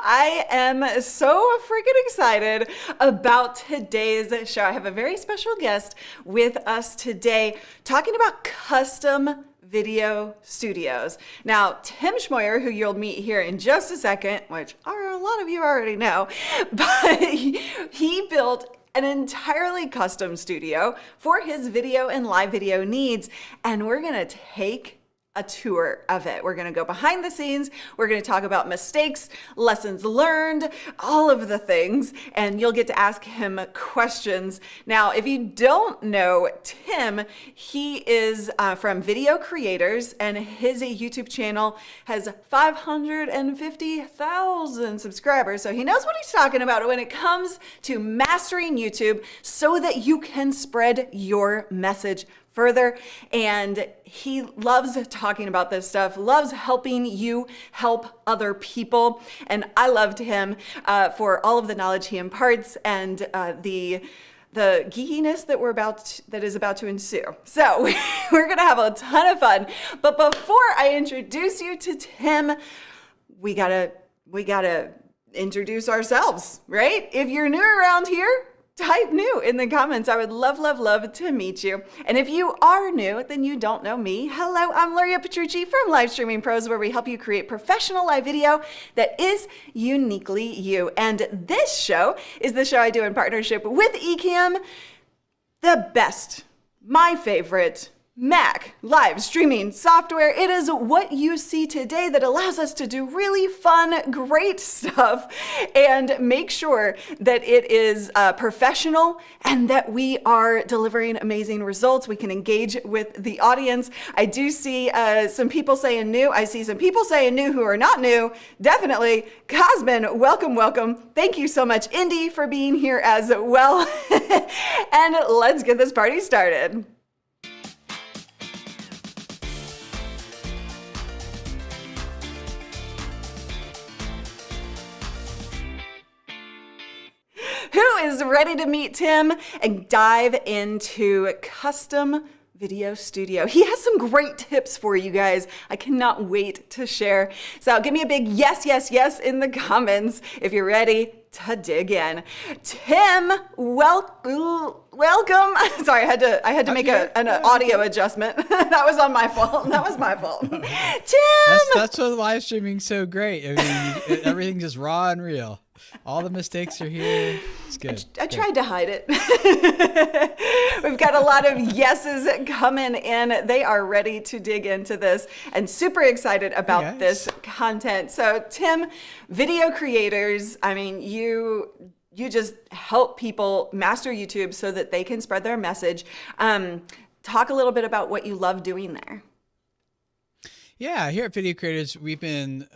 I am so freaking excited about today's show. I have a very special guest with us today talking about custom video studios. Now, Tim Schmoyer, who you'll meet here in just a second, which a lot of you already know, but he built an entirely custom studio for his video and live video needs, and we're gonna take a tour of it. We're going to go behind the scenes. We're going to talk about mistakes, lessons learned, all of the things, and you'll get to ask him questions. Now, if you don't know Tim, he is from Video Creators, and his YouTube channel has 550,000 subscribers. So he knows what he's talking about when it comes to mastering YouTube so that you can spread your message further. And he loves talking about this stuff, loves helping you help other people. And I loved him for all of the knowledge he imparts and the geekiness that is about to ensue. So we're gonna have a ton of fun. But before I introduce you to Tim, we gotta introduce ourselves, right? If you're new around here, type new in the comments. I would love to meet you. And if you are new, then you don't know me. Hello, I'm Luria Petrucci from Live Streaming Pros, where we help you create professional live video that is uniquely you. And this show is the show I do in partnership with ECAMM, the best, my favorite Mac live streaming software. It is what you see today that allows us to do really fun, great stuff and make sure that it is professional and that we are delivering amazing results. We can engage with the audience. I do see some people saying new. I see some people saying new who are not new. Definitely. Cosmin, welcome. Thank you so much, Indy, for being here as well. And let's get this party started. Who is ready to meet Tim and dive into custom video studio? He has some great tips for you guys. I cannot wait to share. So give me a big yes in the comments if you're ready to dig in. Tim, welcome. Sorry, I had to make an audio adjustment. That was on my fault. That was my fault. Tim! That's what live streaming's so great. I mean, everything's just raw and real. All the mistakes are here. It's good. I tried to hide it. We've got a lot of yeses coming in. They are ready to dig into this and super excited about this content. So Tim, Video Creators, I mean, you just help people master YouTube so that they can spread their message. Talk a little bit about what you love doing there. Yeah, here at Video Creators, we've been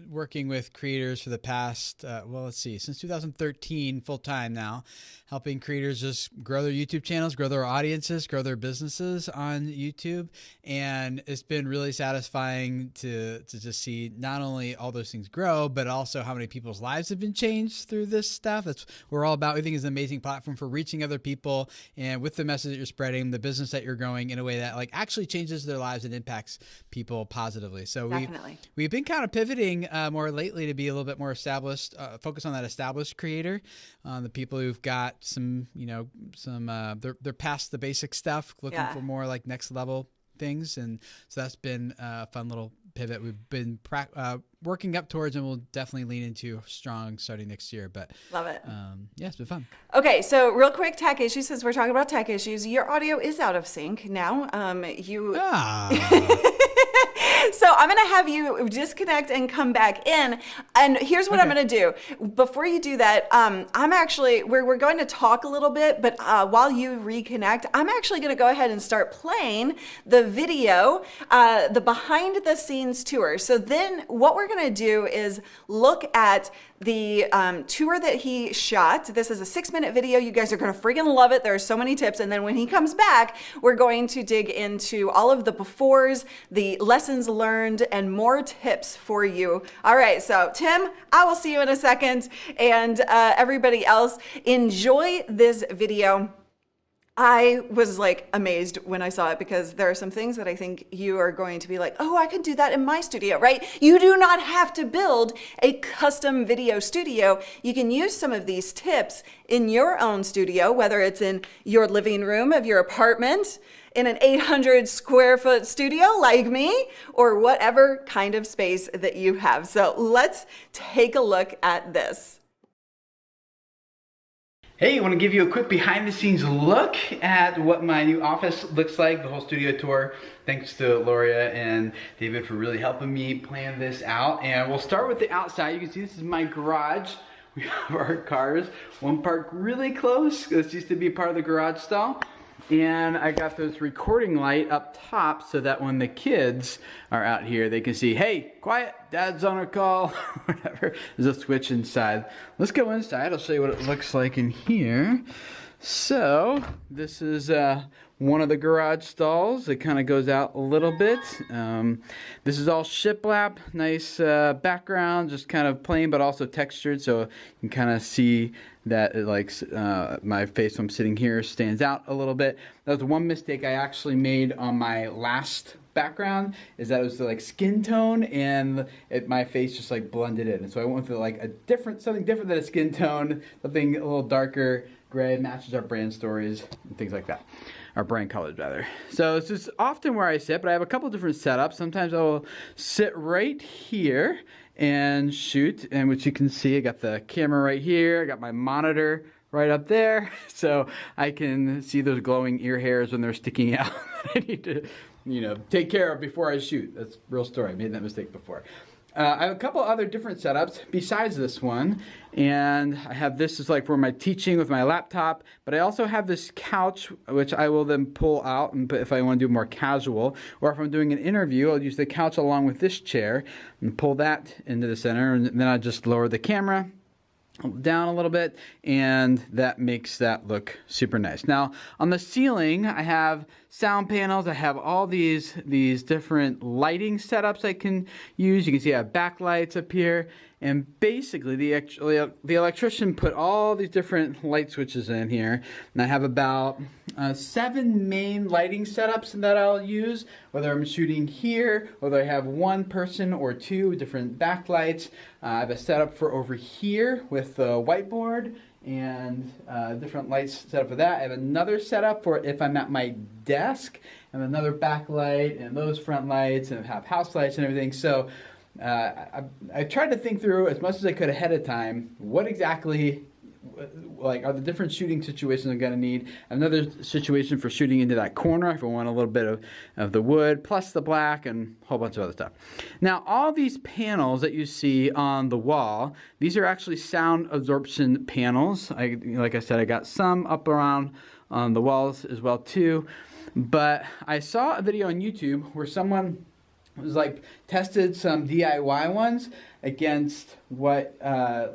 working with creators for the past, since 2013, full time now, helping creators just grow their YouTube channels, grow their audiences, grow their businesses on YouTube. And it's been really satisfying to just see not only all those things grow, but also how many people's lives have been changed through this stuff. That's what we're all about. We think it's an amazing platform for reaching other people, and with the message that you're spreading, the business that you're growing in a way that actually changes their lives and impacts people positively. So we've been kind of pivoting more lately to be a little bit more established, focus on that established creator, the people who've got they're past the basic stuff, looking for more like next level things. And so that's been a fun little pivot we've been working up towards, and we'll definitely lean into strong starting next year. But love it. It's been fun. Okay, so real quick, tech issues. Since we're talking about tech issues, your audio is out of sync now. So I'm going to have you disconnect and come back in. And here's what I'm going to do. Before you do that, we're going to talk a little bit, but while you reconnect, I'm actually going to go ahead and start playing the video, the behind the scenes tour. So then what we're going to do is look at the tour that he shot. This is a 6-minute video. You guys are going to freaking love it. There are so many tips. And then when he comes back, we're going to dig into all of the befores, the lessons learned, and more tips for you. All right. So Tim, I will see you in a second. And everybody else, enjoy this video. I was like amazed when I saw it, because there are some things that I think you are going to be like, oh, I can do that in my studio, right? You do not have to build a custom video studio. You can use some of these tips in your own studio, whether it's in your living room of your apartment, in an 800 square foot studio like me, or whatever kind of space that you have. So let's take a look at this. Hey, I want to give you a quick behind the scenes look at what my new office looks like, the whole studio tour. Thanks to Loria and David for really helping me plan this out. And we'll start with the outside. You can see this is my garage. We have our cars, one parked really close. This used to be part of the garage stall. And I got this recording light up top so that when the kids are out here, they can see, hey, quiet, dad's on a call, whatever. There's a switch inside. Let's go inside. I'll show you what it looks like in here. So this is one of the garage stalls. It kind of goes out a little bit. This is all shiplap, nice background, just kind of plain but also textured, so you can kind of see that it likes my face when I'm sitting here stands out a little bit. That was one mistake I actually made on my last background, is that it was like skin tone and my face just like blended in. And so I went with like something different than a skin tone, something a little darker gray, matches our brand stories and things like that. Our brand colors rather. So this is often where I sit, but I have a couple different setups. Sometimes I will sit right here and shoot, and which you can see, I got the camera right here, I got my monitor right up there, so I can see those glowing ear hairs when they're sticking out that I need to, take care of before I shoot. That's a real story. I made that mistake before. I have a couple other different setups besides this one, and I have this is like for my teaching with my laptop, but I also have this couch which I will then pull out and put if I want to do more casual, or if I'm doing an interview, I'll use the couch along with this chair and pull that into the center, and then I just lower the camera down a little bit, and that makes that look super nice. Now on the ceiling I have sound panels. I have all these different lighting setups I can use. You can see I have backlights up here, and basically the electrician put all these different light switches in here, and I have about 7 main lighting setups that I'll use, whether I'm shooting here, whether I have one person or 2 different backlights. I have a setup for over here with the whiteboard and different lights set up for that. I have another setup for if I'm at my desk, and another backlight and those front lights, and have house lights and everything. So I tried to think through as much as I could ahead of time what exactly are the different shooting situations I'm going to need. Another situation for shooting into that corner if I want a little bit of the wood, plus the black, and a whole bunch of other stuff. Now all these panels that you see on the wall, these are actually sound absorption panels. Like I said, I got some up around on the walls as well too. But I saw a video on YouTube where someone was like tested some DIY ones against what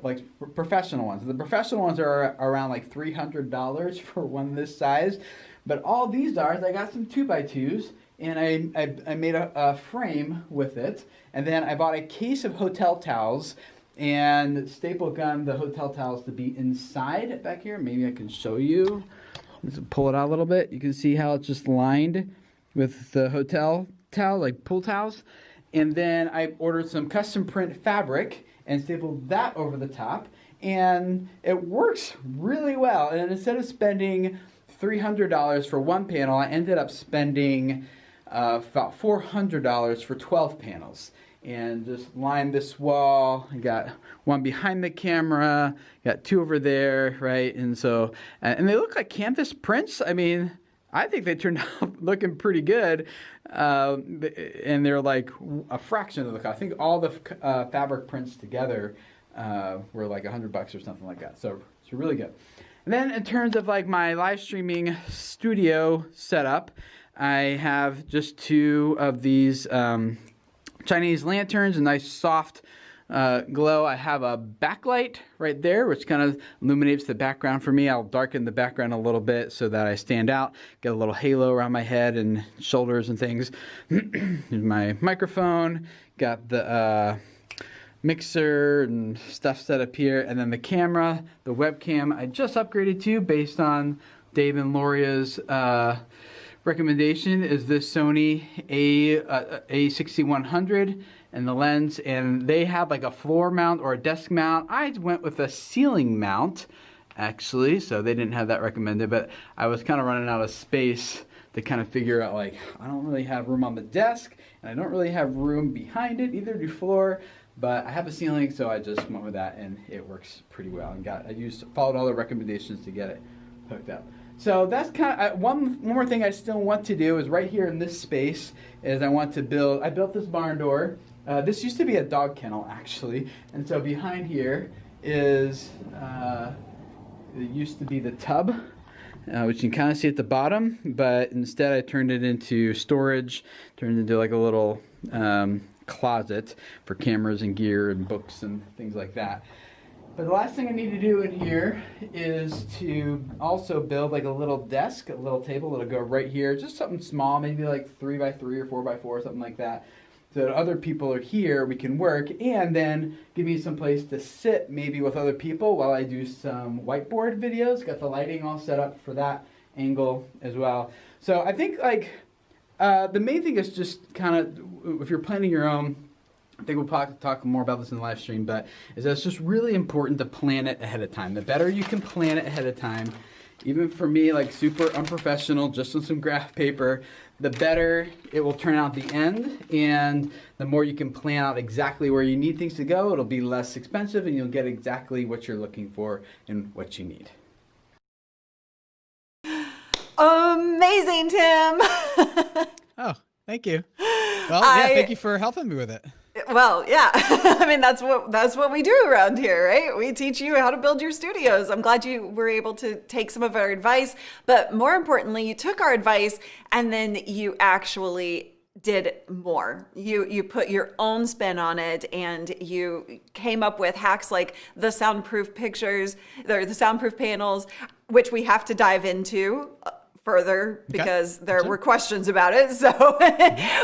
like professional ones. The professional ones are around like $300 for one this size, but all these are, I got some 2x2s, and I made a frame with it, and then I bought a case of hotel towels and staple gun the hotel towels to be inside back here. Maybe I can show you. Let's pull it out a little bit. You can see how it's just lined with the hotel towel, like pool towels. And then I ordered some custom print fabric and stapled that over the top, and it works really well. And instead of spending $300 for one panel, I ended up spending about $400 for 12 panels. And just lined this wall. I got one behind the camera, got 2 over there, right? And so, and they look like canvas prints. I mean, I think they turned out looking pretty good, and they're like a fraction of the cost. I think all the fabric prints together were like $100 or something like that. So it's really good. And then in terms of like my live streaming studio setup, I have just 2 of these Chinese lanterns, a nice soft glow. I have a backlight right there, which kind of illuminates the background for me. I'll darken the background a little bit so that I stand out, get a little halo around my head and shoulders and things. Here's my microphone, got the mixer and stuff set up here, and then the camera, the webcam I just upgraded to based on Dave and Loria's recommendation is this Sony A6100 and the lens, and they had like a floor mount or a desk mount. I went with a ceiling mount actually, so they didn't have that recommended, but I was kind of running out of space to kind of figure out, like, I don't really have room on the desk and I don't really have room behind it, either the floor, but I have a ceiling, so I just went with that and it works pretty well, and followed all the recommendations to get it hooked up. So that's kind of one more thing I still want to do is right here in this space is I built this barn door. This used to be a dog kennel actually, and so behind here is it used to be the tub, which you can kind of see at the bottom, but instead I turned it into storage, turned it into like a little closet for cameras and gear and books and things like that. But the last thing I need to do in here is to also build like a little desk, a little table that'll go right here, just something small, maybe like 3x3 or 4x4, something like that. So that other people are here, we can work, and then give me some place to sit maybe with other people while I do some whiteboard videos. Got the lighting all set up for that angle as well. So I think like the main thing is just kind of, if you're planning your own, I think we'll talk more about this in the live stream, but is that it's just really important to plan it ahead of time. The better you can plan it ahead of time, even for me, like super unprofessional, just on some graph paper, the better it will turn out at the end, and the more you can plan out exactly where you need things to go, it'll be less expensive and you'll get exactly what you're looking for and what you need. Amazing, Tim. Oh, thank you. Well, yeah, thank you for helping me with it. Well, yeah. I mean, that's what we do around here, right? We teach you how to build your studios. I'm glad you were able to take some of our advice, but more importantly, you took our advice and then you actually did more. You put your own spin on it, and you came up with hacks like the soundproof pictures, or the soundproof panels, which we have to dive into further because there were questions about it. So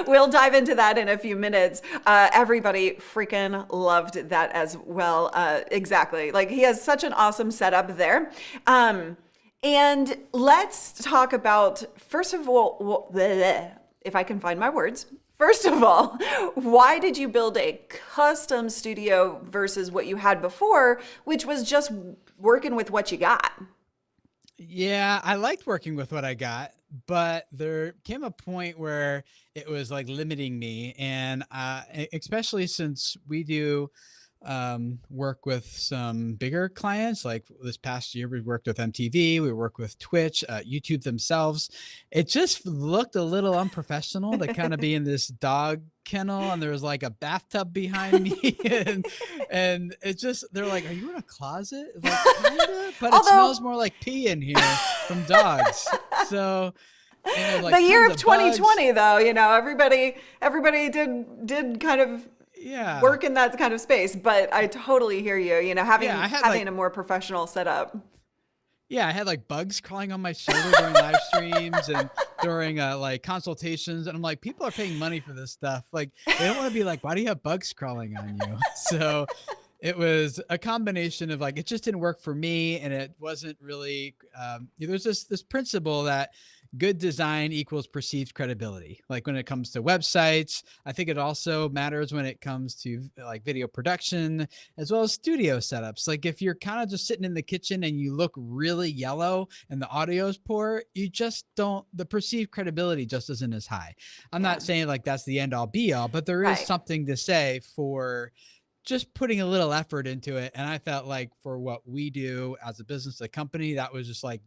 we'll dive into that in a few minutes. Everybody freaking loved that as well. Exactly. Like, he has such an awesome setup there. And let's talk about, first of all, if I can find my words. First of all, why did you build a custom studio versus what you had before, which was just working with what you got? Yeah, I liked working with what I got, but there came a point where it was like limiting me. And especially since we do work with some bigger clients, like this past year, we worked with MTV, we worked with Twitch, YouTube themselves. It just looked a little unprofessional to kind of be in this dog kennel, and there was like a bathtub behind me, and it just, they're like, "Are you in a closet?" Like, kinda, but it smells more like pee in here from dogs. So, and like the year of bugs. 2020, though, you know, everybody did kind of work in that kind of space. But I totally hear you. You know, having a more professional setup. Yeah, I had like bugs crawling on my shoulder during live streams and during like consultations. And I'm like, people are paying money for this stuff. Like, they don't want to be like, why do you have bugs crawling on you? So it was a combination of like, it just didn't work for me. And it wasn't really, there's this principle that good design equals perceived credibility. Like when it comes to websites, I think it also matters when it comes to like video production, as well as studio setups. Like if you're kind of just sitting in the kitchen and you look really yellow and the audio is poor, you just don't, the perceived credibility just isn't as high. I'm not saying like that's the end all be all, but there is something to say for just putting a little effort into it. And I felt like for what we do as a business, a company, that was just like,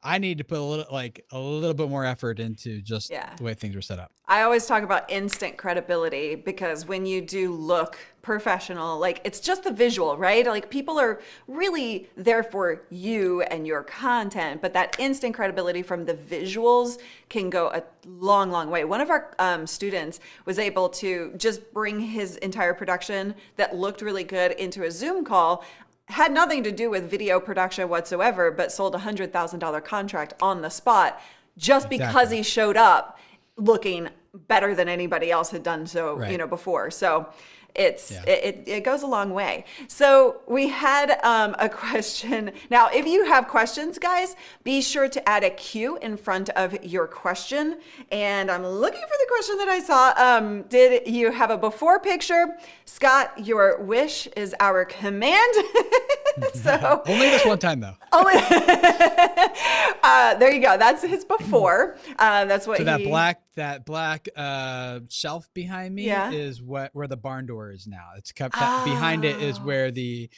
I need to put a little bit more effort into just the way things were set up. I always talk about instant credibility, because when you do look professional, like it's just the visual, right? Like people are really there for you and your content, but that instant credibility from the visuals can go a long, long way. One of our students was able to just bring his entire production that looked really good into a Zoom call. Had nothing to do with video production whatsoever, but sold a $100,000 contract on the spot just because he showed up looking better than anybody else had done so, you know, before. So it goes a long way. So we had a question. Now, if you have questions, guys, be sure to add a Q in front of your question. And I'm looking for the question that I saw. Did you have a before picture? Scott, your wish is our command. So only this one time though. Only there you go. That's his before. That's what so that black shelf behind me is where the barn door is now. It's kept behind it is where the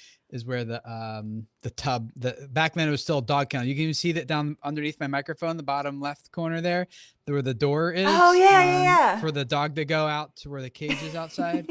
tub, back then it was still dog kennel. You can even see that down underneath my microphone, the bottom left corner there, where the door is. Oh yeah. For the dog to go out to where the cage is outside.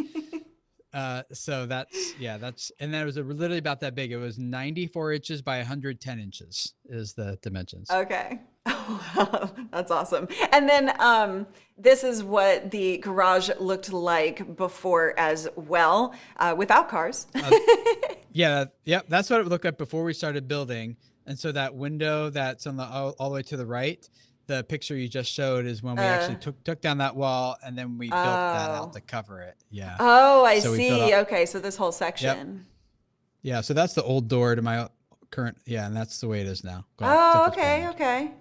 So that's, and then it was literally about that big. It was 94 inches by 110 inches is the dimensions. Okay. Wow, that's awesome. And then this is what the garage looked like before as well, without cars. That's what it looked like before we started building. And so that window that's on all the way to the right, the picture you just showed is when we actually took down that wall and then we built that out to cover it. Yeah. Oh, I see. Okay. So this whole section. Yep. Yeah. So that's the old door to my current. Yeah. And that's the way it is now. Okay. Okay.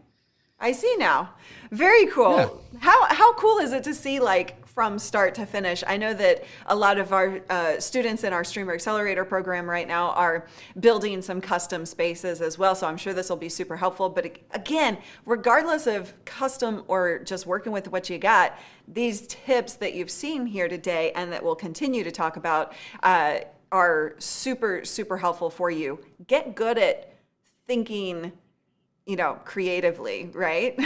I see now. Very cool. Yeah. How cool is it to see like from start to finish? I know that a lot of our students in our Streamer Accelerator program right now are building some custom spaces as well. So I'm sure this will be super helpful. But again, regardless of custom or just working with what you got, these tips that you've seen here today and that we'll continue to talk about are super, super helpful for you. Get good at thinking, creatively, right?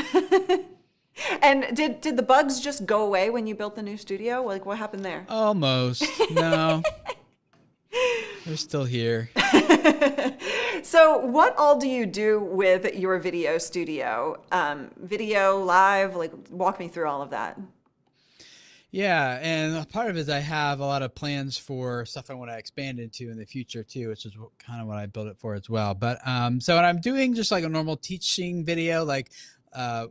And did the bugs just go away when you built the new studio? Like, what happened there? Almost. No. They're still here. So what all do you do with your video studio? Video, live, like walk me through all of that. Yeah, and part of it is I have a lot of plans for stuff I want to expand into in the future too, which is kind of what I built it for as well. But so when I'm doing just like a normal teaching video, like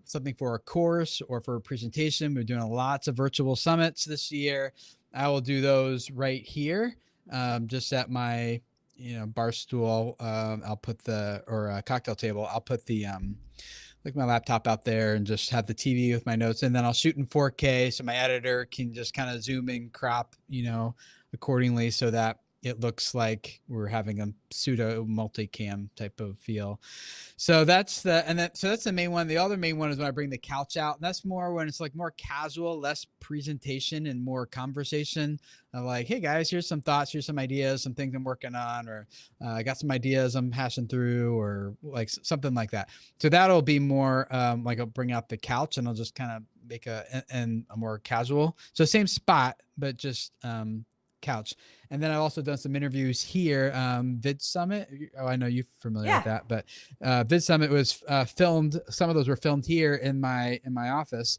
something for a course or for a presentation, we're doing lots of virtual summits this year. I will do those right here, just at my bar stool. I'll put or cocktail table. I'll put the like my laptop out there and just have the TV with my notes, and then I'll shoot in 4K so my editor can just kind of zoom and crop, accordingly so that it looks like we're having a pseudo multicam type of feel. So that's the main one. The other main one is when I bring the couch out, and that's more when it's like more casual, less presentation and more conversation. I'm like, hey guys, here's some thoughts, here's some ideas, some things I'm working on, or I got some ideas I'm hashing through, or like something like that. So that'll be more like I'll bring out the couch and I'll just kind of make a more casual. So same spot, but just couch. And then I've also done some interviews here. Vid Summit. Oh, I know you're familiar with that, but Vid Summit was filmed. Some of those were filmed here in my office.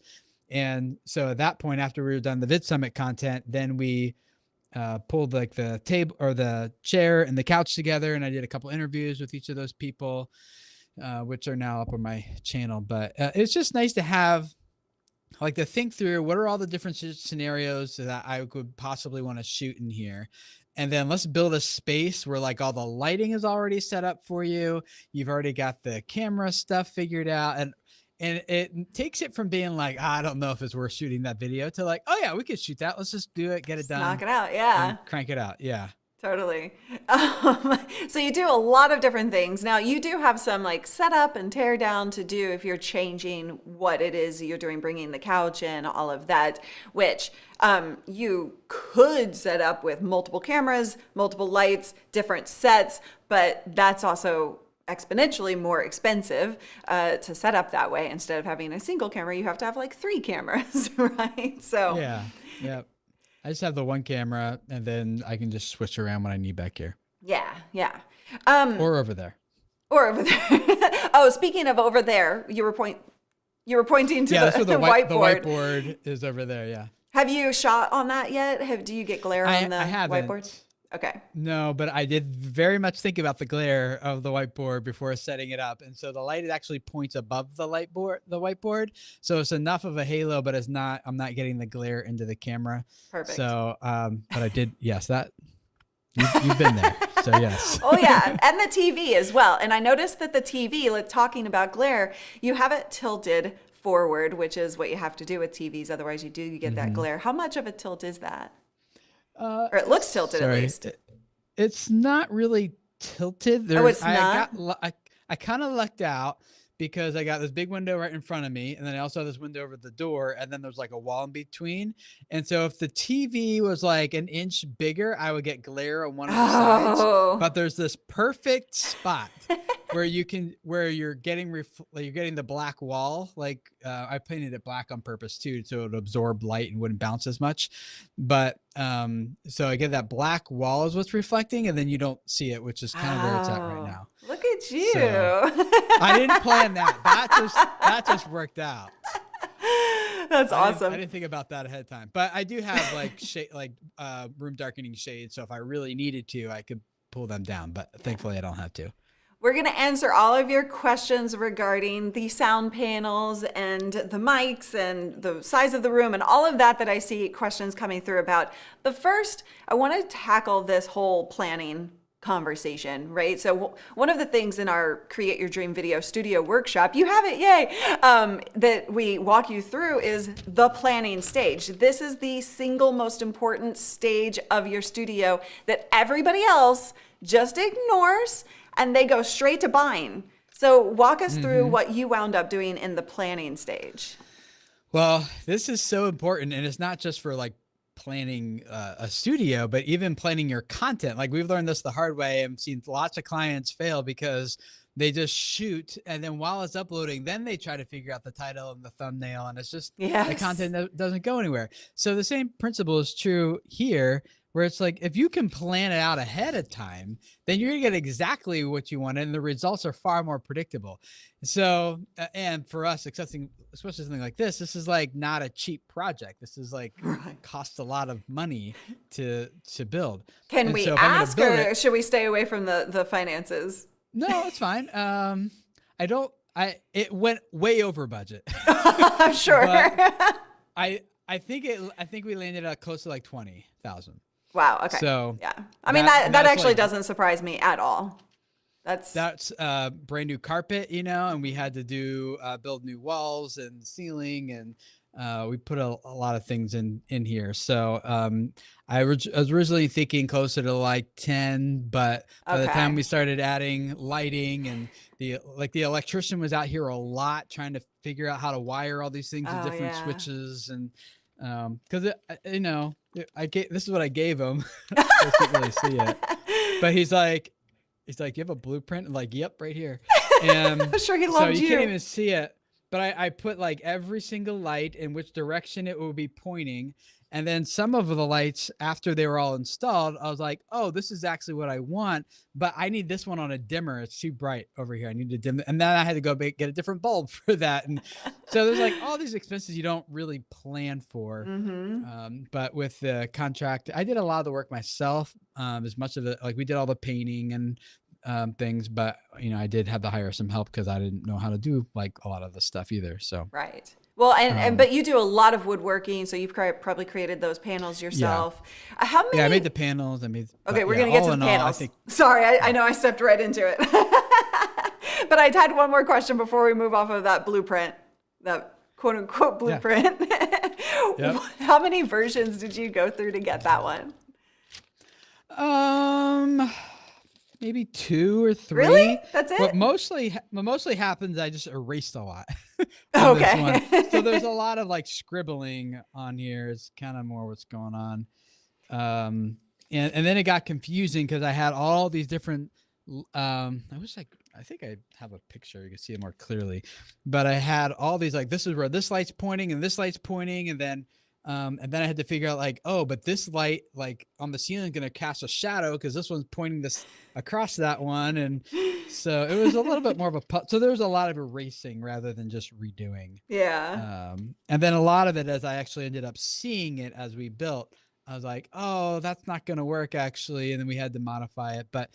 And so at that point, after we were done the Vid Summit content, then we pulled like the table or the chair and the couch together. And I did a couple interviews with each of those people, which are now up on my channel. But it's just nice to have, like, to think through what are all the different scenarios that I could possibly want to shoot in here. And then let's build a space where like all the lighting is already set up for you. You've already got the camera stuff figured out. And it takes it from being like, I don't know if it's worth shooting that video, to like, oh yeah, we could shoot that. Let's just do it, get it done. Knock it out. Yeah. Crank it out. Yeah. Totally. So you do a lot of different things. Now you do have some like setup and tear down to do if you're changing what it is you're doing, bringing the couch in, all of that, which you could set up with multiple cameras, multiple lights, different sets, but that's also exponentially more expensive to set up that way. Instead of having a single camera, you have to have like 3 cameras, right? So yeah. I just have the one camera, and then I can just switch around when I need back here. Yeah. Or over there. Oh, speaking of over there, you were pointing to the whiteboard. The whiteboard is over there. Yeah. Have you shot on that yet? Do you get glare on the I haven't. whiteboard? Okay. No, but I did very much think about the glare of the whiteboard before setting it up. And so the light actually points above the whiteboard. So it's enough of a halo, but I'm not getting the glare into the camera. Perfect. So, but I did, yes, you've been there. So yes. Oh yeah, and the TV as well. And I noticed that the TV, like talking about glare, you have it tilted forward, which is what you have to do with TVs. Otherwise you get that glare. How much of a tilt is that? Or it looks tilted at least. It's not really tilted. It's not? I kind of lucked out because I got this big window right in front of me, and then I also have this window over the door, and then there's like a wall in between. And so if the TV was like an inch bigger, I would get glare on one of the sides. But there's this perfect spot where you're getting the black wall. Like I painted it black on purpose too, so it would absorb light and wouldn't bounce as much. But so I get that black wall is what's reflecting, and then you don't see it, which is kind of where it's at right now. Look at you. So, I didn't plan that. That just worked out. That's awesome. I didn't think about that ahead of time, but I do have like room darkening shades. So if I really needed to, I could pull them down, but thankfully I don't have to. We're going to answer all of your questions regarding the sound panels and the mics and the size of the room and all of that I see questions coming through about. But first, I want to tackle this whole planning conversation, right? So one of the things in our Create Your Dream Video Studio workshop, you have it, yay, that we walk you through is the planning stage. This is the single most important stage of your studio that everybody else just ignores, and they go straight to buying. So walk us through what you wound up doing in the planning stage. Well, this is so important, and it's not just for like planning a studio, but even planning your content. Like we've learned this the hard way and seen lots of clients fail because they just shoot, and then while it's uploading, then they try to figure out the title and the thumbnail, and it's just the content that doesn't go anywhere. So the same principle is true here, where it's like, if you can plan it out ahead of time, then you're gonna get exactly what you want, and the results are far more predictable. So, and for us, especially something like this is like not a cheap project. This is like costs a lot of money to build. Can we ask, or should we stay away from the finances? No, it's fine. It went way over budget. I'm sure. I think we landed at close to like 20,000. Wow. Okay. So yeah, I mean that actually doesn't surprise me at all. That's brand new carpet, and we had to build new walls and ceiling, and we put a lot of things in here. So I was originally thinking closer to like 10, but by the time we started adding lighting and the electrician was out here a lot trying to figure out how to wire all these things and different switches, and because this is what I gave him. I can't really see it, but he's like, you have a blueprint? I'm like, yep, right here. And I'm sure he loved you can't even see it, but I put like every single light in which direction it will be pointing. And then some of the lights, after they were all installed, I was like, oh, this is actually what I want, but I need this one on a dimmer. It's too bright over here. I need to dim it. And then I had to go get a different bulb for that. And so there's like all these expenses you don't really plan for. But with the contract, I did a lot of the work myself, as much of it, like we did all the painting and things, but I did have to hire some help because I didn't know how to do like a lot of the stuff either. So right. Well, but you do a lot of woodworking, so you probably created those panels yourself. Yeah. How many? Yeah, I made the panels. Okay, we're gonna get to the panels. Sorry, I know I stepped right into it, but I had one more question before we move off of that blueprint, that quote unquote blueprint. Yeah. How many versions did you go through to get that one? Maybe 2 or 3. Really? That's it? What mostly happens, I just erased a lot. Okay. This one. So there's a lot of like scribbling on here. It's kind of more what's going on. And then it got confusing because I had all these different, I think I have a picture. You can see it more clearly, but I had all these, like, this is where this light's pointing and this light's pointing. And then I had to figure out like, oh, but this light like on the ceiling is going to cast a shadow because this one's pointing this across that one. And so it was a little bit more of so there was a lot of erasing rather than just redoing. Yeah. And then a lot of it, as I actually ended up seeing it as we built, I was like, oh, that's not going to work actually. And then we had to modify it. But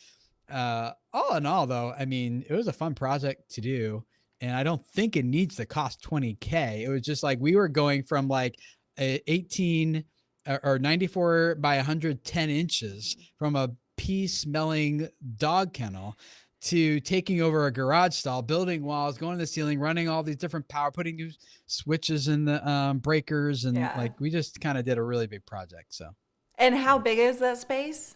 all in all, though, I mean, it was a fun project to do. And I don't think it needs to cost $20K. It was just like we were going from like a 18 or 94 by 110 inches from a pee smelling dog kennel to taking over a garage stall, building walls, going to the ceiling, running all these different power, putting new switches in the breakers. And like, we just kind of did a really big project. So. And how big is that space?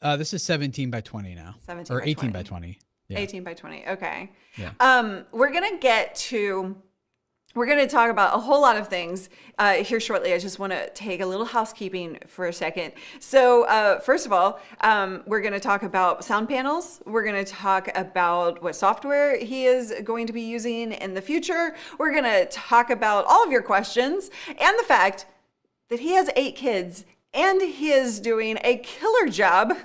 This is 17 by 20 now, 17 or by 18 20. by 20. Yeah. 18 by 20. Okay. Yeah. We're going to talk about a whole lot of things here shortly. I just want to take a little housekeeping for a second. So first of all, we're going to talk about sound panels. We're going to talk about what software he is going to be using in the future. We're going to talk about all of your questions and the fact that he has 8 kids and he is doing a killer job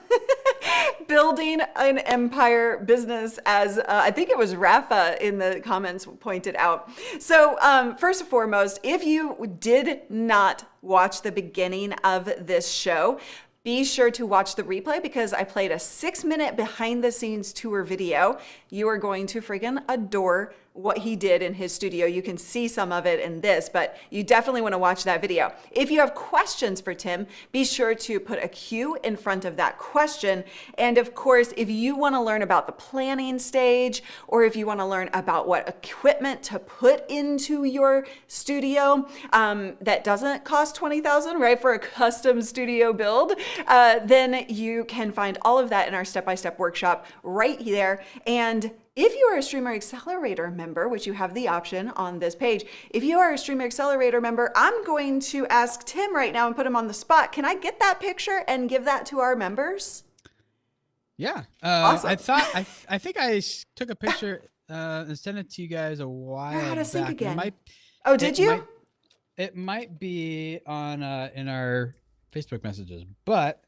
building an empire business, as I think it was Rafa in the comments pointed out. So first and foremost, if you did not watch the beginning of this show, be sure to watch the replay because I played a 6-minute behind the scenes tour video. You are going to freaking adore what he did in his studio. You can see some of it in this, but you definitely want to watch that video. If you have questions for Tim, be sure to put a Q in front of that question. And of course, if you want to learn about the planning stage, or if you want to learn about what equipment to put into your studio, that doesn't cost $20,000, right, for a custom studio build, then you can find all of that in our step-by-step workshop right there. And if you are a Streamer Accelerator member, which you have the option on this page, if you are a Streamer Accelerator member, I'm going to ask Tim right now and put him on the spot. Can I get that picture and give that to our members? Yeah. Awesome. I think I took a picture and sent it to you guys a while How to sync back. again. Did you? It might be on in our Facebook messages, but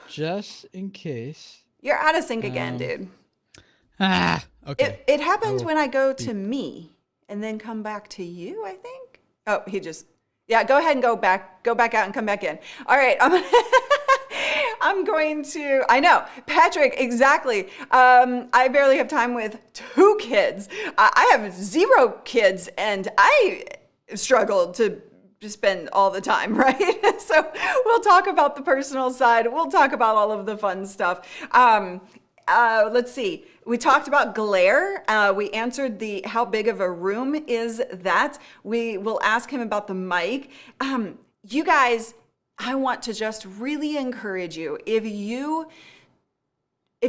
just in case. You're out of sync again, dude. Okay. It happens when I go to me and then come back to you, I think. Oh, go ahead and go back out and come back in. All right. I'm going to, I know, Patrick, exactly. I barely have time with 2 kids. I have 0 kids and I struggle to spend all the time, right? So we'll talk about the personal side. We'll talk about all of the fun stuff. Let's see. We talked about glare. We answered how big of a room is that. We will ask him about the mic. You guys, I want to just really encourage you. If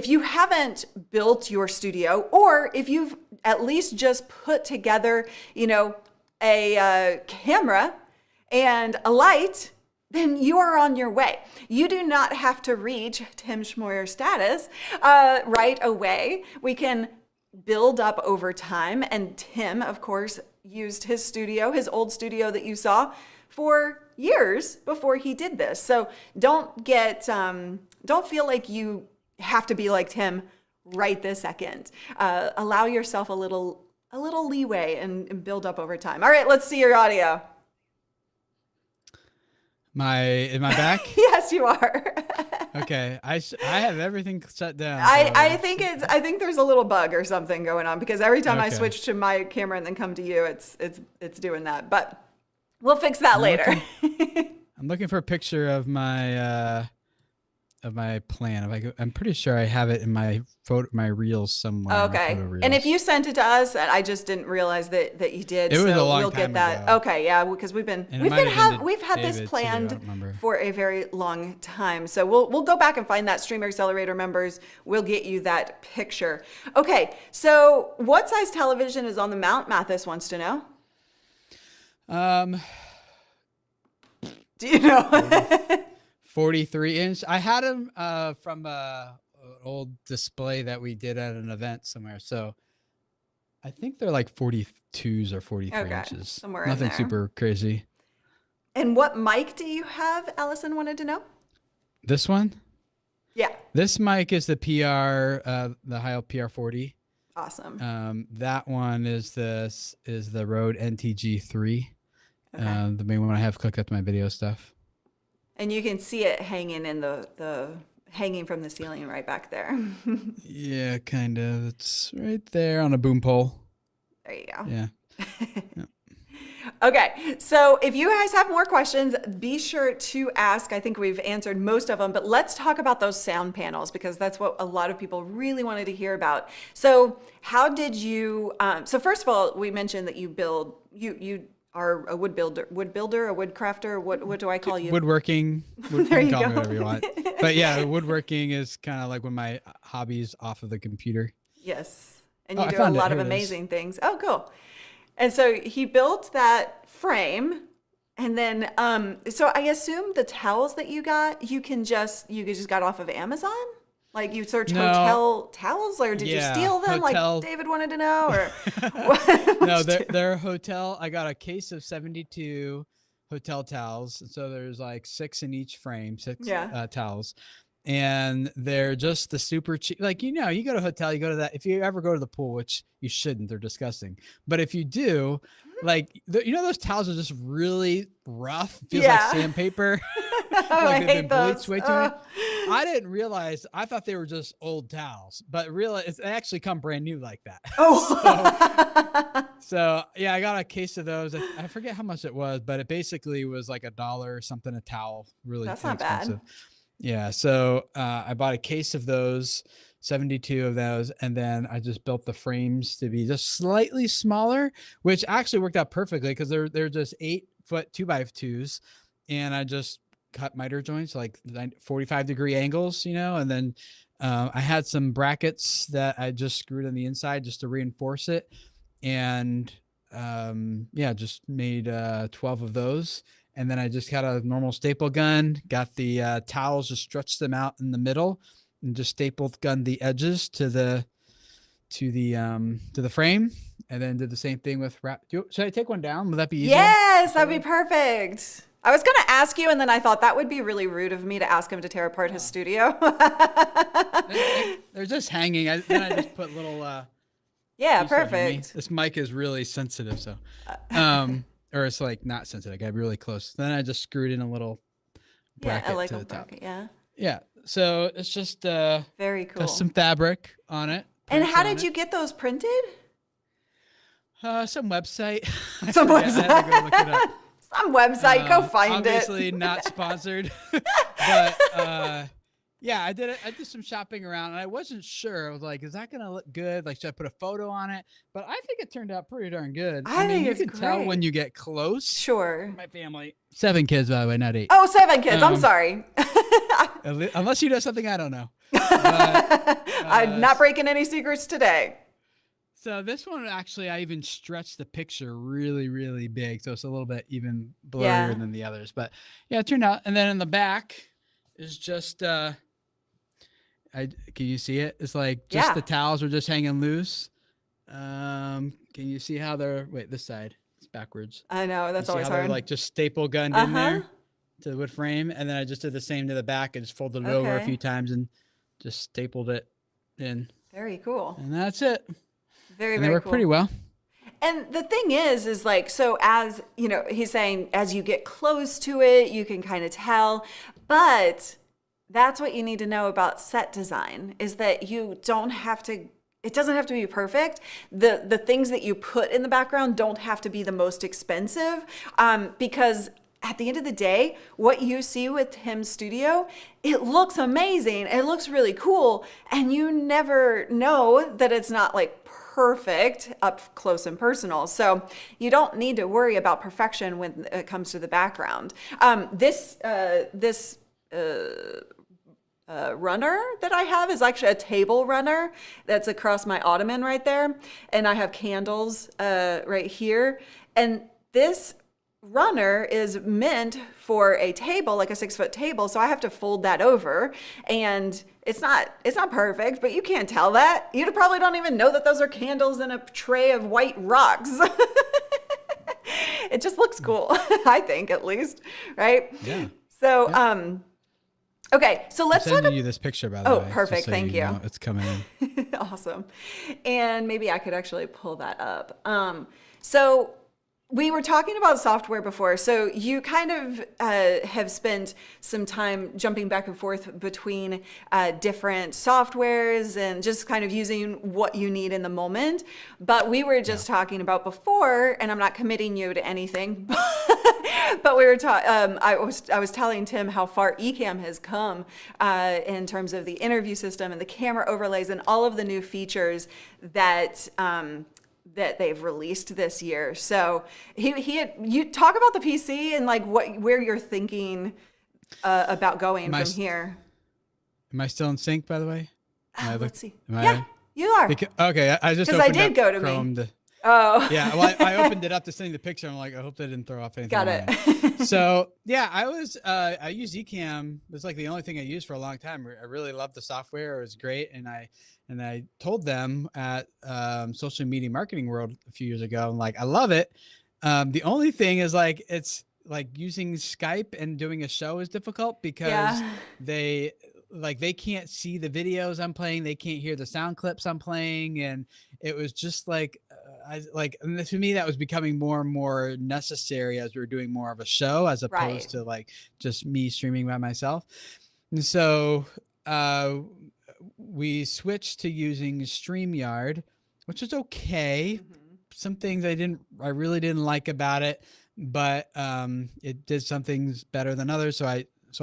you haven't built your studio, or if you've at least just put together, a camera and a light, then you are on your way. You do not have to reach Tim Schmoyer status right away. We can build up over time. And Tim, of course, used his old studio that you saw, for years before he did this. So don't feel like you have to be like Tim right this second. Allow yourself a little leeway and build up over time. All right, let's see your audio. Am I back? Yes, you are. Okay, I have everything shut down. I think there's a little bug or something going on, because every time I switch to my camera and then come to you, it's doing that. But we'll fix that later. I'm looking for a picture of my plan. I'm pretty sure I have it in my reels somewhere. Okay. And if you sent it to us, I just didn't realize that you did. It was a long we'll time get that. ago. Okay, yeah, because we've had this planned for a very long time. So we'll go back and find that. Streamer Accelerator members, we'll get you that picture. Okay, so what size television is on the mount? Mathis wants to know. Do you know? 43 inch. I had them from an old display that we did at an event somewhere. So I think they're like 42s or 43 inches. Somewhere in Nothing there. super crazy. And what mic do you have? Allison wanted to know. This one? Yeah. This mic is the PR, the Heil PR40. Awesome. That one is the Rode NTG3. Okay. The main one I have hooked up to my video stuff. And you can see it hanging in the hanging from the ceiling right back there. Yeah, kind of. It's right there on a boom pole. There you go. Yeah. Okay, so if you guys have more questions, be sure to ask. I think we've answered most of them, but let's talk about those sound panels because that's what a lot of people really wanted to hear about. So how did you, so first of all, we mentioned that you are a wood builder, a wood crafter. What do I call you? Woodworking. There you call go. me whatever you want. But yeah, woodworking is kind of like one of my hobbies off of the computer. Yes, and Oh, you I do a found it. lot of Here it is. amazing things. Oh, cool. And so he built that frame, and then so I assume the towels that you got, you just got off of Amazon? Like you search No. hotel towels, or did you Yeah, steal them hotel. like David wanted to know? Or No, they're hotel. I got a case of 72 hotel towels. So there's like 6 in each frame, 6 Yeah. towels. And they're just the super cheap. Like, you go to a hotel, you go to that. If you ever go to the pool, which you shouldn't, they're disgusting. But if you do, like, those towels are just really rough. Feels like Yeah. sandpaper. I Like they've hate been bleached those. way too many. I didn't realize. I thought they were just old towels, but they actually come brand new like that. Oh. So yeah, I got a case of those. I forget how much it was, but it basically was like $1 or something a towel. Really That's not bad. inexpensive. Yeah. So I bought a case of those, 72 of those, and then I just built the frames to be just slightly smaller, which actually worked out perfectly because they're just 8-foot 2x2s, and I just cut miter joints like 45-degree angles, and then I had some brackets that I just screwed on the inside just to reinforce it, and just made 12 of those. And then I just got a normal staple gun, got the towels, just stretched them out in the middle, and just stapled gunned the edges to the frame, and then did the same thing with wrap. Should I take one down? Would that be easier? Yes, that'd be perfect. I was going to ask you, and then I thought that would be really rude of me to ask him to tear apart his studio. They're just hanging. Then I just put little. Yeah, pieces underneath. perfect. This mic is really sensitive, so or it's like not sensitive. I got really close. Then I just screwed in a little bracket Yeah, like to a the top. bracket, yeah. Yeah, so it's just Very cool. got some fabric on it. And prints how on did it. you get those printed? Some website. I Some forget. website. I had to go look it up. Some website, go find obviously it. not sponsored, but yeah, I did it. I did some shopping around, and I wasn't sure. I was like, "Is that gonna look good? Like, should I put a photo on it?" But I think it turned out pretty darn good. I think you it's can tell great. when you get close. Sure. My family, 7 kids, by the way, not 8. Oh, 7 kids. I'm Um, sorry. Unless you know something I don't know. But, I'm not breaking any secrets today. so this one actually, I even stretched the picture really, really big, so it's a little bit even blurrier Yeah. than the others. But yeah, it turned out. And then in the back is just can you see it? It's like just Yeah. the towels are just hanging loose. Can you see how they're? Wait, this side. It's backwards. I know, that's You see always how they're hard. like just staple gunned in there to the wood frame, and then I just did the same to the back and just folded it over a Okay. few times and just stapled it in, Very cool. and that's it. Very, And they very work cool. pretty well. And the thing is like, so as, he's saying, as you get close to it, you can kind of tell, but that's what you need to know about set design is that it doesn't have to be perfect. The things that you put in the background don't have to be the most expensive, because at the end of the day, what you see with Tim's studio, it looks amazing. It looks really cool. And you never know that it's not like perfect up close and personal. So you don't need to worry about perfection when it comes to the background. This runner that I have is actually a table runner that's across my ottoman right there. And I have candles right here. And this runner is meant for a table, like a 6-foot table. So I have to fold that over, and it's not perfect, but you can't tell that. You probably don't even know that those are candles in a tray of white rocks. It just looks cool, I think, at least, right? Yeah. So, okay, so let's I'm talk sending you this picture, by the Oh, way. just perfect. so Thank you. know it's coming in. Awesome. And maybe I could actually pull that up. So We were talking about software before, so you kind of have spent some time jumping back and forth between different softwares and just kind of using what you need in the moment. But we were just talking about before, and I'm not committing you to anything, but we were I was telling Tim how far ECAMM has come in terms of the interview system and the camera overlays and all of the new features that that they've released this year. So you talk about the PC and like where you're thinking about going from here. Am I still in sync, by the way? Let's see. Yeah, you are. Okay, I just because I did go to Chrome me. Oh. Yeah, well, I opened it up to send you the picture. I'm like, I hope they didn't throw off anything. Got it. So yeah, I use ECAMM. It's like the only thing I used for a long time. I really loved the software. It was great, and I told them at Social Media Marketing World a few years ago, I'm like, I love it. The only thing is like it's like using Skype and doing a show is difficult because they can't see the videos I'm playing. They can't hear the sound clips I'm playing. And it was just like, and to me, that was becoming more and more necessary as we were doing more of a show, as opposed to like just me streaming by myself. And so, we switched to using StreamYard, which is okay. Some things I really didn't like about it, but, it did some things better than others. So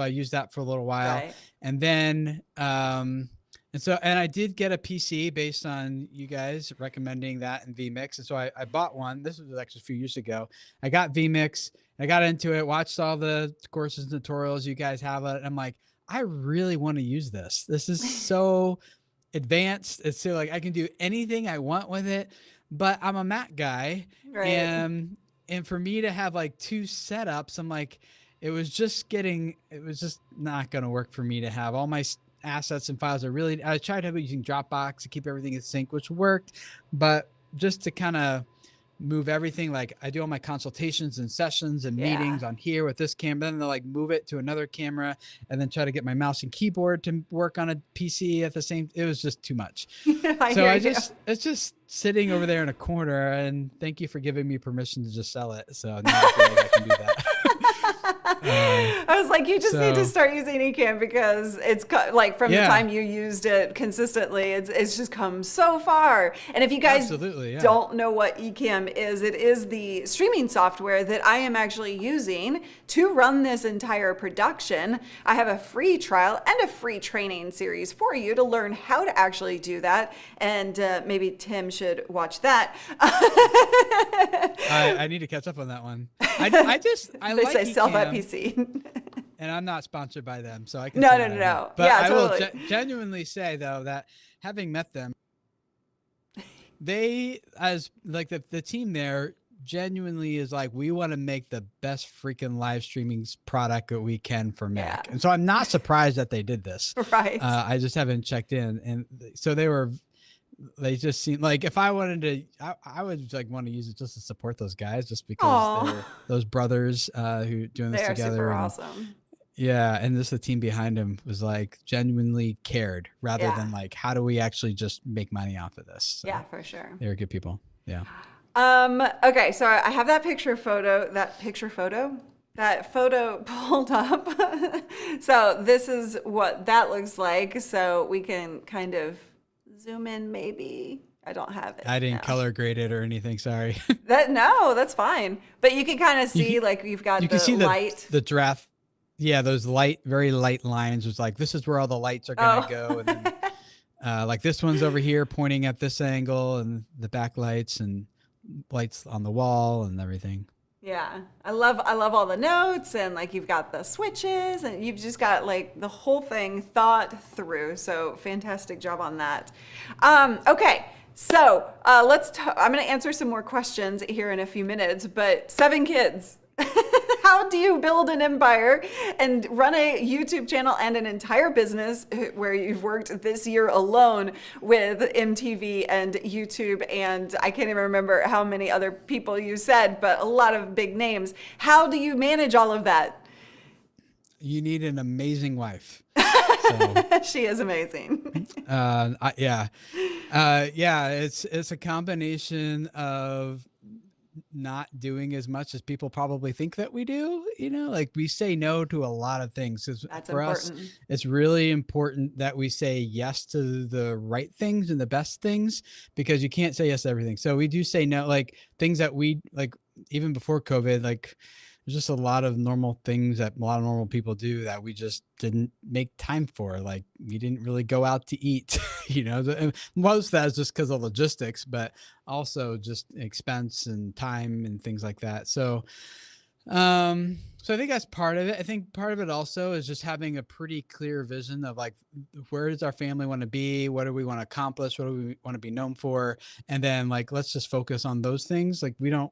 I used that for a little while. And then, and I did get a PC based on you guys recommending that in vMix. And so I bought one. This was actually a few years ago. I got vMix. I got into it, watched all the courses and tutorials you guys have. And I'm like, I really want to use this. This is so advanced. It's so like I can do anything I want with it, but I'm a Mac guy. And for me to have like two setups, I'm like, it was just not going to work for me to have all my assets and files. I tried using Dropbox to keep everything in sync, which worked, but just to kind of move everything, like I do all my consultations and sessions and meetings on here with this camera, then they'll like move it to another camera and then try to get my mouse and keyboard to work on a PC at the same. It was just too much. It's just sitting over there in a corner, and thank you for giving me permission to just sell it. So now I feel like I can do that. I was like, you just need to start using ECAMM because it's like from the time you used it consistently, it's just come so far. And if you guys don't know what ECAMM is, it is the streaming software that I am actually using to run this entire production. I have a free trial and a free training series for you to learn how to actually do that. And maybe Tim should watch that. I need to catch up on that one. I like say sell that ECAMM, PC. and I'm not sponsored by them, so I can no. But I totally. will genuinely say though that having met them, they as like the team there genuinely is like, we want to make the best freaking live streaming product that we can for Mac. And so I'm not surprised that they did this. I just haven't checked in, and so they just seem like if I wanted to, I would like want to use it just to support those guys, just because they're those brothers who doing this together. Super awesome. Yeah, and just the team behind him was like genuinely cared, rather than like, how do we actually just make money off of this? So for sure. They were good people. Yeah. Okay, so I have that photo pulled up. So this is what that looks like. So we can kind of zoom in, maybe. I don't have it. I didn't color grade it or anything. Sorry. That's fine. But you can kind of see, like, you've got the light. The draft. Yeah, those very light lines. Was like, this is where all the lights are gonna go, and then, like this one's over here pointing at this angle, and the backlights and lights on the wall and everything. Yeah, I love all the notes, and like you've got the switches, and you've just got like the whole thing thought through. So fantastic job on that. Okay, so I'm going to answer some more questions here in a few minutes. But 7 kids. How do you build an empire and run a YouTube channel and an entire business where you've worked this year alone with MTV and YouTube, and I can't even remember how many other people you said, but a lot of big names. How do you manage all of that? You need an amazing wife. She is amazing. It's a combination of not doing as much as people probably think that we do. Like we say no to a lot of things. 'Cause That's for us, important. it's really important that we say yes to the right things and the best things, because you can't say yes to everything. So we do say no, like things that we like, even before COVID, like there's just a lot of normal things that a lot of normal people do that we just didn't make time for. Like we didn't really go out to eat, and most of that is just because of logistics, but also just expense and time and things like that. So I think that's part of it. I think part of it also is just having a pretty clear vision of like, where does our family want to be? What do we want to accomplish? What do we want to be known for? And then like, let's just focus on those things. Like we don't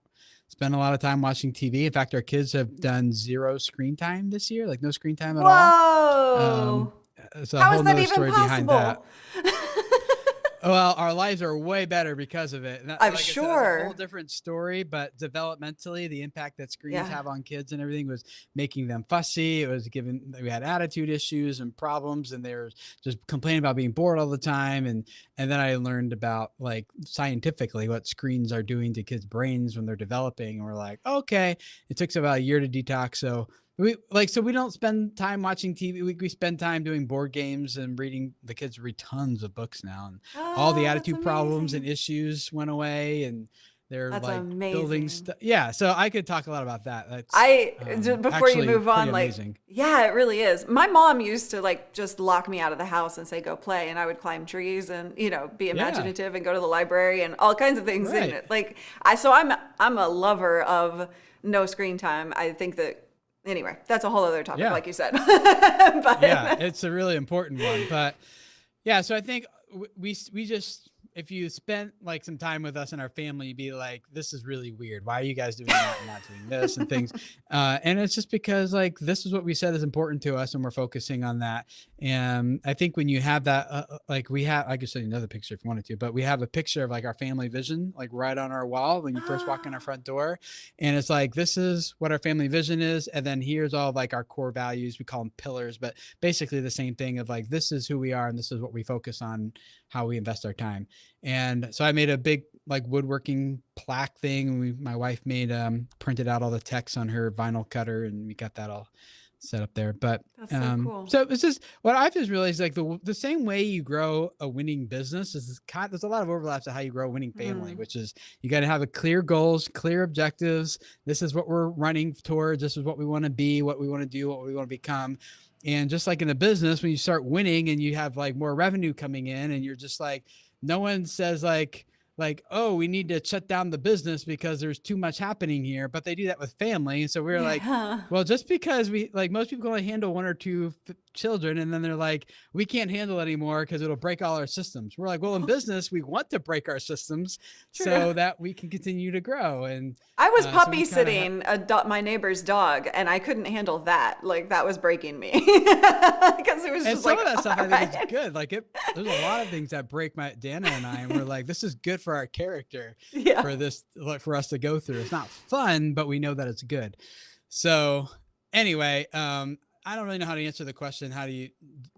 spend a lot of time watching TV. In fact, our kids have done 0 screen time this year, like no screen time at all. Um, Whoa. it's a How whole is that nother even story behind that. possible? Well, our lives are way better because of it. And that, I'm like I said, that's a whole sure. different story, but developmentally, the impact that screens Yeah. have on kids and everything was making them fussy. It was we had attitude issues and problems, and they were just complaining about being bored all the time. And then I learned about like scientifically what screens are doing to kids' brains when they're developing. And we're like, okay, it took us about a year to detox. So we don't spend time watching TV. We spend time doing board games and reading. The kids read tons of books now, and all the Oh, that's attitude problems and amazing. issues went away, and they're That's like building amazing. stuff. Yeah. So I could talk a lot about that. That's Before you actually move pretty on, like, amazing. yeah, it really is. My mom used to like just lock me out of the house and say, go play. And I would climb trees and, be Yeah. imaginative and go to the library and all kinds of things. Right. And like, I'm a lover of no screen time. I think that, anyway, that's a whole other topic, Yeah. like you said. But Yeah. It's a really important one, but yeah. So I think we just, if you spent like some time with us and our family, you'd be like, this is really weird. Why are you guys doing that and not doing this and things? And it's just because like, this is what we said is important to us and we're focusing on that. And I think when you have that, like I could show you another picture if you wanted to, but we have a picture of like our family vision, like right on our wall when you first walk in our front door. And it's like, this is what our family vision is. And then here's all like our core values. We call them pillars, but basically the same thing of like, this is who we are and this is what we focus on, how we invest our time. And so I made a big like woodworking plaque thing. My wife made printed out all the text on her vinyl cutter, and we got that all set up there. But that's so cool. so it's just what I've just realized, like the same way you grow a winning business is there's a lot of overlaps of how you grow a winning family, which is you got to have a clear goals, clear objectives. This is what we're running towards. This is what we want to be, what we want to do, what we want to become. And just like in a business, when you start winning and you have like more revenue coming in, and you're just like, no one says like, oh, we need to shut down the business because there's too much happening here. But they do that with family. So we're like, well, just because we like, most people only handle 1 or 2 children, and then they're like, we can't handle it anymore because it'll break all our systems. We're like, well, in business, we want to break our systems so that we can continue to grow. And I was so puppy we kinda sitting my neighbor's dog, and I couldn't handle that. Like that was breaking me because it was And just some like, of that stuff all I think is right. good. Like there's a lot of things that break Dana and I, and we're like, this is good for our character, Yeah. for this, like, for us to go through. It's not fun, but we know that it's good. So anyway, I don't really know how to answer the question. How do you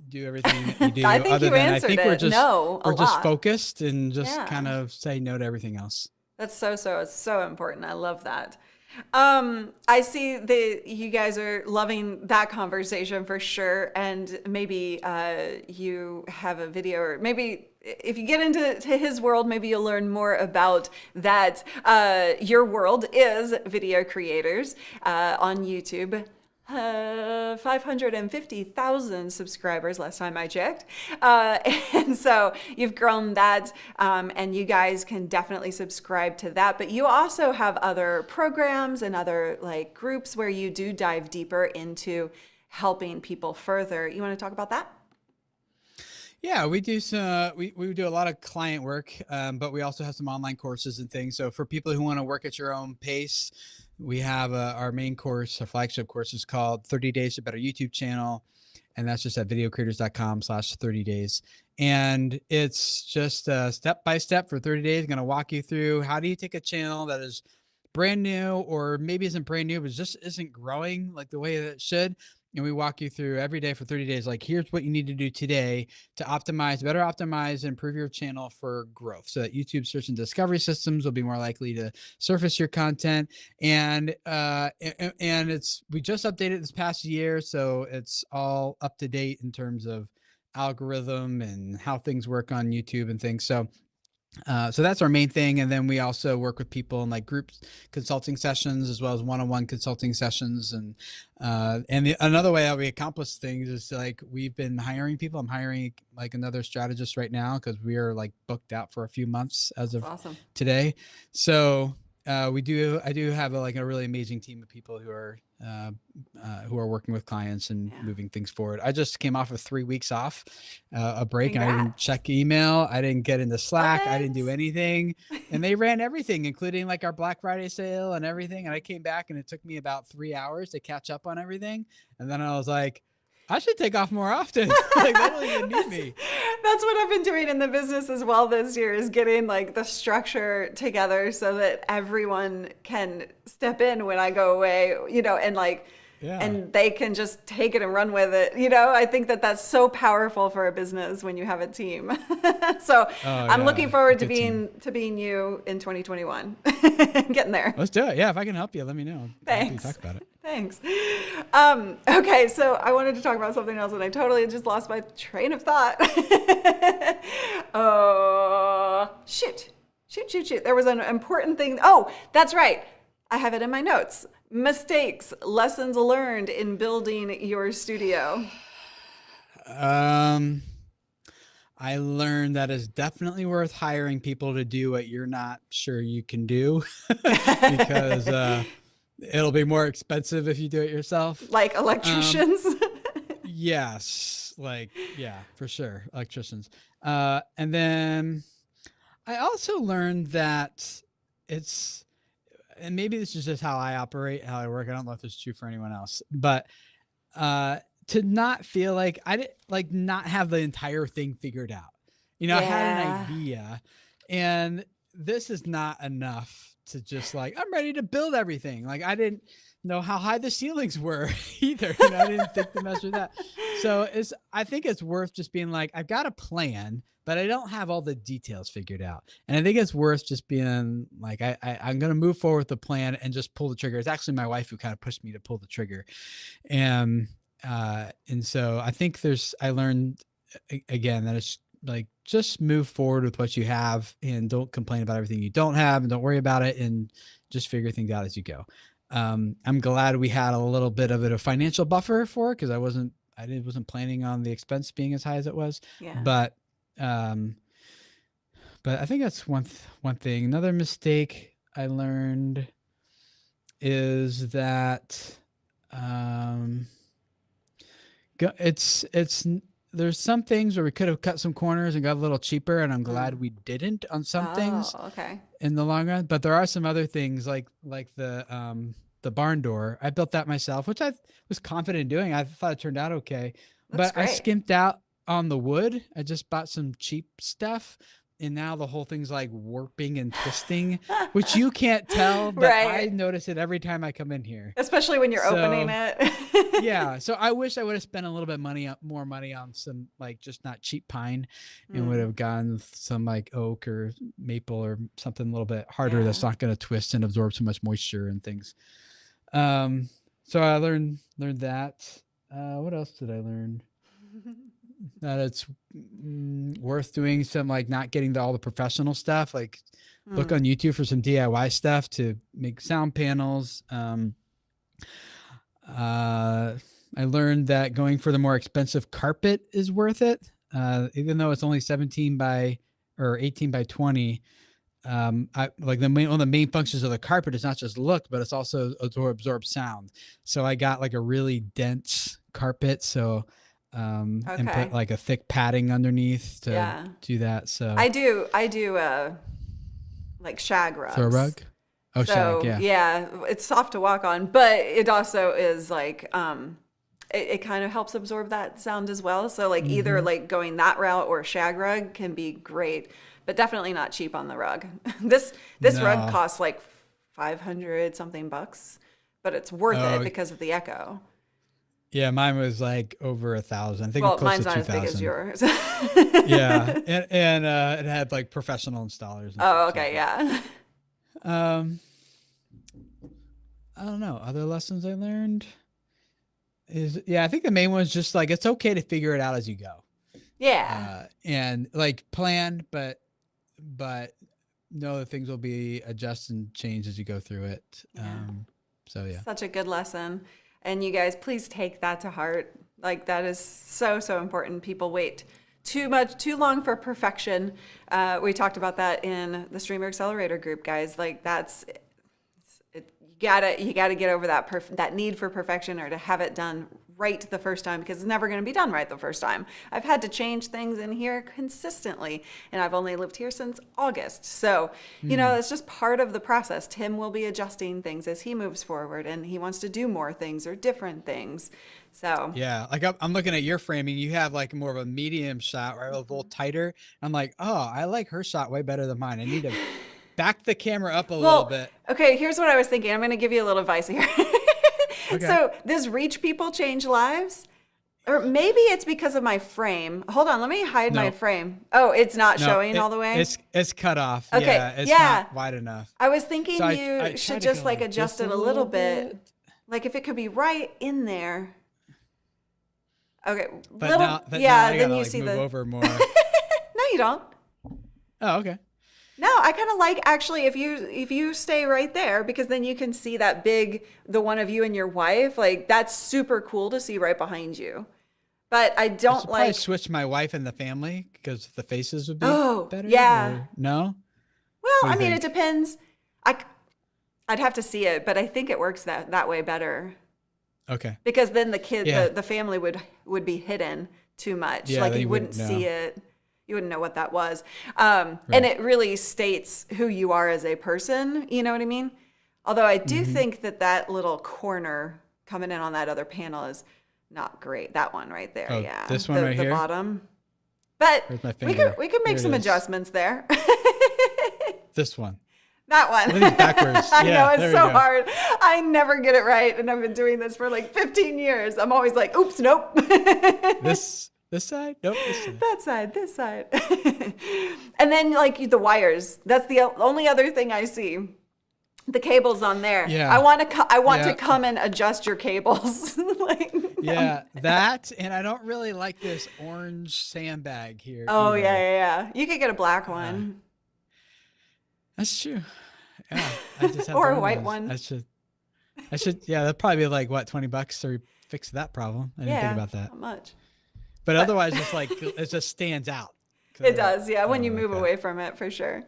do everything that you do? I think other you than I answered think it. we're just No, a we're just lot. focused and just Yeah. kind of say no to everything else. That's so important. I love that. I see that you guys are loving that conversation for sure. And maybe you have a video, or maybe if you get into his world, maybe you'll learn more about that. Your world is video creators on YouTube. 550,000 subscribers last time I checked. And so you've grown that, and you guys can definitely subscribe to that. But you also have other programs and other like groups where you do dive deeper into helping people further. You want to talk about that? Yeah, we do some, we do a lot of client work, but we also have some online courses and things. So for people who want to work at your own pace, we have our main course, our flagship course is called 30 Days to Better YouTube Channel. And that's just at videocreators.com/30 days. And it's just step by step for 30 days. Going to walk you through how do you take a channel that is brand new, or maybe isn't brand new, but just isn't growing like the way that it should, and we walk you through every day for 30 days. Like, here's what you need to do today to better optimize and improve your channel for growth, so that YouTube search and discovery systems will be more likely to surface your content. And we just updated this past year, so it's all up to date in terms of algorithm and how things work on YouTube and things. So that's our main thing. And then we also work with people in like group consulting sessions, as well as one-on-one consulting sessions. And another way that we accomplish things is like, we've been hiring people. I'm hiring like another strategist right now, because we are like booked out for a few months as of today. So I do have a really amazing team of people who are working with clients and moving things forward. I just came off of 3 weeks off, a break. Congrats. And I didn't check email. I didn't get into Slack. I didn't do anything. And they ran everything, including like our Black Friday sale and everything. And I came back, and it took me about 3 hours to catch up on everything. And then I was like, I should take off more often. Like, they don't even need me. That's what I've been doing in the business as well this year, is getting like the structure together so that everyone can step in when I go away, and like, and they can just take it and run with it. I think that that's so powerful for a business when you have a team. So I'm looking forward to being you in 2021. Getting there. Let's do it. Yeah. If I can help you, let me know. Thanks. Talk about it. Thanks. Okay, so I wanted to talk about something else, and I totally just lost my train of thought. Shoot. There was an important thing. Oh, that's right. I have it in my notes. Mistakes, lessons learned in building your studio. I learned that it's definitely worth hiring people to do what you're not sure you can do, because it'll be more expensive if you do it yourself. Like electricians? Yes. For sure. Electricians. And then I also learned that and maybe this is just how I operate, how I work. I don't know if this is true for anyone else, but to not feel like not have the entire thing figured out. I had an idea, and this is not enough to just like, I'm ready to build everything. Like, I didn't know how high the ceilings were either. I didn't think to measure that. So I think it's worth just being like, I've got a plan, but I don't have all the details figured out. And I think it's worth just being like, I'm going to move forward with the plan and just pull the trigger. It's actually my wife who kind of pushed me to pull the trigger. And so I think I learned again that it's like, just move forward with what you have, and don't complain about everything you don't have, and don't worry about it, and just figure things out as you go. I'm glad we had a little bit of a financial buffer for it, because I wasn't planning on the expense being as high as it was. Yeah. But I think that's one thing. Another mistake I learned is that there's some things where we could have cut some corners and got a little cheaper, and I'm glad we didn't on some things in the long run. But there are some other things like the barn door. I built that myself, which I was confident in doing. I thought it turned out okay. That's but great. I skimped out on the wood. I just bought some cheap stuff, and now the whole thing's like warping and twisting, which you can't tell, but I notice it every time I come in here. Especially when you're opening it. Yeah. So I wish I would have spent a little bit more money on some, like, just not cheap pine, and would have gotten some like oak or maple or something a little bit harder that's not going to twist and absorb so much moisture and things. So I learned that. What else did I learn? That it's worth doing some, like, not getting all the professional stuff. Like, look on YouTube for some DIY stuff to make sound panels. I learned that going for the more expensive carpet is worth it, even though it's only 18 by 20. One of the main functions of the carpet is not just look, but it's also to absorb sound. So I got like a really dense carpet. So and put like a thick padding underneath to do that. So I do like shag rugs. For a rug? Oh, so, shag, yeah, it's soft to walk on, but it also is like it kind of helps absorb that sound as well. So like either like going that route or shag rug can be great, but definitely not cheap on the rug. This rug costs like 500 something bucks, but it's worth it because of the echo. Yeah, mine was like over 1,000. I think it Well, was close mine's to not as big 2,000. as yours. Yeah, and it had like professional installers. And Oh, stuff, okay, yeah. Um, I don't know. Other lessons I learned is, yeah, I think the main one is just like it's okay to figure it out as you go, Yeah. and like plan, but know that things will be adjust and change as you go through it. So yeah. Such a good lesson. And you guys, please take that to heart. Like that is so, so important. People wait too long for perfection. We talked about that in the Streamer Accelerator group, guys. Like that's, you gotta get over that need for perfection or to have it done right the first time, because it's never going to be done right the first time. I've had to change things in here consistently, and I've only lived here since August. So, you know, it's just part of the process. Tim will be adjusting things as he moves forward, and he wants to do more things or different things. So yeah, like I'm looking at your framing. You have like more of a medium shot, right? A little tighter. I'm like, oh, I like her shot way better than mine. I need to back the camera up a little bit. Okay, here's what I was thinking. I'm going to give you a little advice here. Okay. So this reach people change lives, or maybe it's because of my frame. Hold on, let me hide my frame. Oh, it's not showing all the way? It's cut off. Okay, Yeah, it's not wide enough. I was thinking So you should just like adjust it a little bit. Like if it could be right in there. Okay, But then now you like see move over more. No, you don't. Oh, okay. No, I kind of like actually if you stay right there, because then you can see that the one of you and your wife. Like that's super cool to see right behind you. But I don't should probably switch my wife and the family because the faces would be better. Yeah. Or no? Well, I mean, it depends. I'd have to see it, but I think it works that way better. Okay. Because then the family would be hidden too much. Yeah, like you wouldn't see it. You wouldn't know what that was. And it really states who you are as a person. You know what I mean? Although I do think that little corner coming in on that other panel is not great. That one right there. Oh, Yeah. this one right the here? bottom. But we could make some adjustments there. This one. That one. I think backwards. I know, it's so go. hard. I never get it right. And I've been doing this for like 15 years. I'm always like, oops, nope. This side? Nope, this side. That side, this side. And then like the wires. That's the only other thing I see. The cables on there. Yeah. I want to come and adjust your cables. Yeah, that, and I don't really like this orange sandbag here. Oh, either. yeah. You could get a black one. That's true. Yeah, I just have Or a the white ones. one. I should. Yeah, that'd probably be like what, $20 to fix that problem. I didn't think about that. Not much. But otherwise, it's like it just stands out. It does, yeah. When you move away from it, for sure.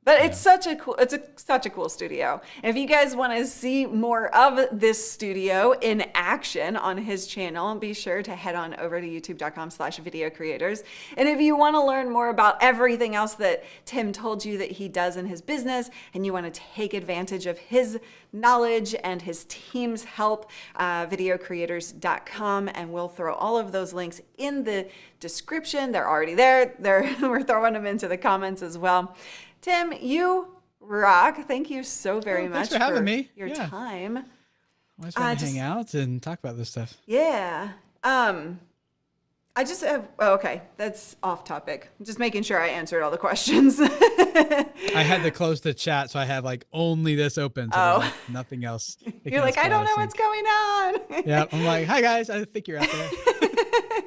But it's such a cool studio. And if you guys want to see more of this studio in action on his channel, be sure to head on over to youtube.com/video creators. And if you want to learn more about everything else that Tim told you that he does in his business, and you want to take advantage of his knowledge and his team's help, videocreators.com, and we'll throw all of those links in the description. They're already there. We're throwing them into the comments as well. Tim, you rock. Thank you so very much for having me. Your time. Always fun to hang out and talk about this stuff. Yeah. I just have, okay, that's off topic. Just making sure I answered all the questions. I had to close the chat, so I had like only this open, so like nothing else. You're like, I don't know what's going on. Yeah, I'm like, hi guys, I think you're out there.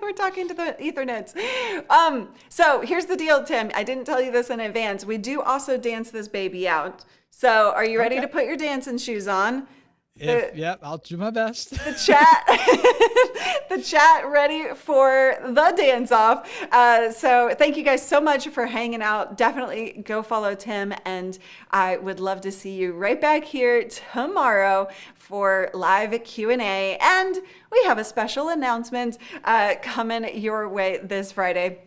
We're talking to the Ethernets. So here's the deal, Tim. I didn't tell you this in advance. We do also dance this baby out. So are you ready to put your dancing shoes on? Yep, I'll do my best. The chat ready for the dance off. So thank you guys so much for hanging out. Definitely go follow Tim, and I would love to see you right back here tomorrow for live Q&A. And we have a special announcement coming your way this Friday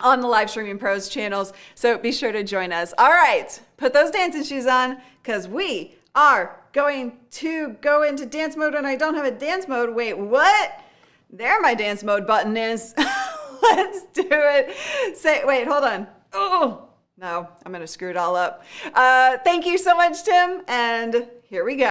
on the Live Streaming Pros channels. So be sure to join us. All right, put those dancing shoes on, because we are going to go into dance mode, and I don't have a dance mode. Wait, what? There my dance mode button is. Let's do it. Wait, hold on. Oh, no, I'm going to screw it all up. Thank you so much, Tim, and here we go.